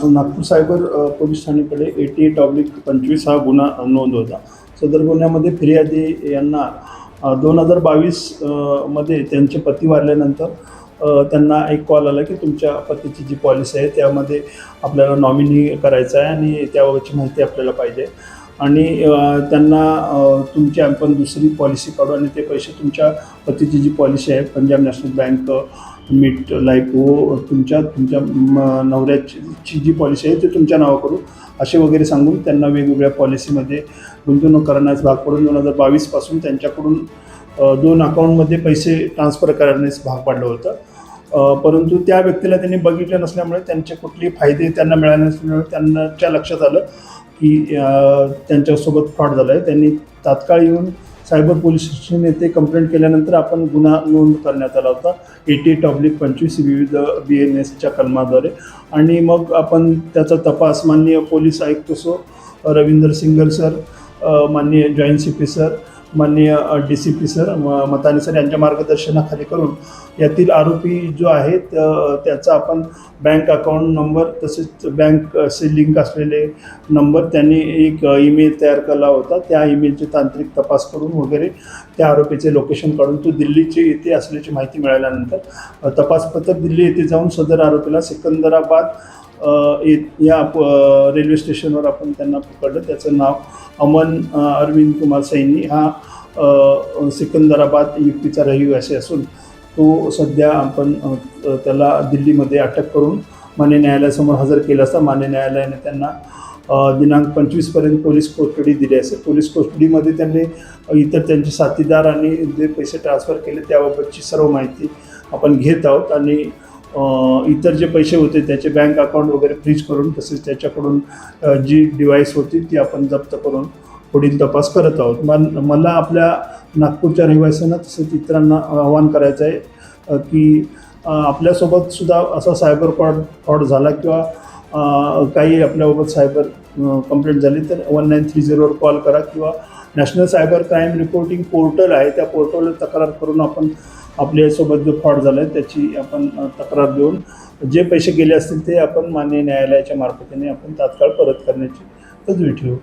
Nagpur cyber police ठाण्याकडे 88/25 हा गुन्हा नोंद होता. सदर गुन्ह्यामध्ये फिर्यादी यांना 2022 मध्ये त्यांचे पती वारल्यानंतर त्यांना एक कॉल आला की तुमच्या पतीची जी पॉलिसी आहे त्यामध्ये आपल्याला नॉमिनी करायचं आहे आणि त्याबाबतची माहिती आपल्याला पाहिजे आणि त्यांना तुमची आपण दुसरी पॉलिसी काढू आणि ते पैसे तुमच्या पतीची जी पॉलिसी आहे पंजाब नॅशनल बँक मिट लाईफ हो तुमच्या नवऱ्याची जी पॉलिसी आहे ते तुमच्या नावावर करू असे वगैरे सांगून त्यांना वेगवेगळ्या पॉलिसीमध्ये गुंतवणूक करण्यास भाग पडून 2022 पासून त्यांच्याकडून 2 अकाउंटमध्ये पैसे ट्रान्सफर करण्यास भाग पाडलं होतं. परंतु त्या व्यक्तीला त्यांनी बघितलं नसल्यामुळे त्यांचे कुठलेही फायदे त्यांना मिळाले नसल्यामुळे त्यांच्या लक्षात आलं की त्यांच्यासोबत फ्रॉड झाला आहे. त्यांनी तात्काळ येऊन सायबर पोलीस स्टेशन येथे कंप्लेंट केल्यानंतर आपण गुन्हा नोंद करण्यात आला होता 88/25 विविध BNSच्या कलमाद्वारे आणि मग आपण त्याचा तपास माननीय पोलीस आयुक्त रवींद्र सिंगल सर, माननीय जॉईंट CP सर, माननीय DCP सर मतानी सर यांच्या मार्गदर्शनाखाली करून यातील आरोपी जो आहे त्याचा आपण बँक अकाउंट नंबर तसेच बँकशी लिंक असलेले नंबर त्यांनी एक ईमेल तयार केला होता. त्या ईमेलचे तांत्रिक तपास करून वगैरे त्या आरोपीचे लोकेशन काढून तो दिल्लीचे येथे असल्याची माहिती मिळाल्यानंतर तपास पथक दिल्ली येथे जाऊन सदर आरोपीला सिकंदराबाद या रेल्वे स्टेशनवर आपण त्यांना पकडलं. त्याचं नाव अमन अरविंद कुमार सैनी हा सिकंदराबाद UPचा रहिवासी असून तो सध्या आपण त्याला दिल्लीमध्ये अटक करून मान्य न्यायालयासमोर हजर केला असता मान्य न्यायालयाने त्यांना दिनांक 25 पर्यंत पोलीस कोठडी दिली असेल. पोलीस कोठडीमध्ये त्यांनी इतर त्यांचे साथीदार आणि जे पैसे ट्रान्सफर केले त्याबाबतची सर्व माहिती आपण घेत आहोत आणि इतर जे पैसे होते त्याचे बँक अकाउंट वगैरे फ्रीज करून तसेच त्याच्याकडून जी डिव्हाइस होती ती आपण जप्त करून पुढील तपास करत आहोत. मला आपल्या नागपूरच्या रहिवाशांना तसेच इतरांना आवाहन करायचं आहे की आपल्यासोबत सुद्धा असा सायबर फ्रॉड झाला किंवा काही आपल्यासोबत सायबर कंप्लेंट झाली तर 1930 वर कॉल करा किंवा national cyber crime reporting portal आहे त्या पोर्टलवर तक्रार करून आपण आपल्यासोबत जो फ्रॉड झाला आहे त्याची आपण तक्रार देऊन जे पैसे गेले असतील ते आपण मान्य न्यायालयाच्या मार्फतीने आपण तात्काळ परत करण्याची तजवीज ठेवू.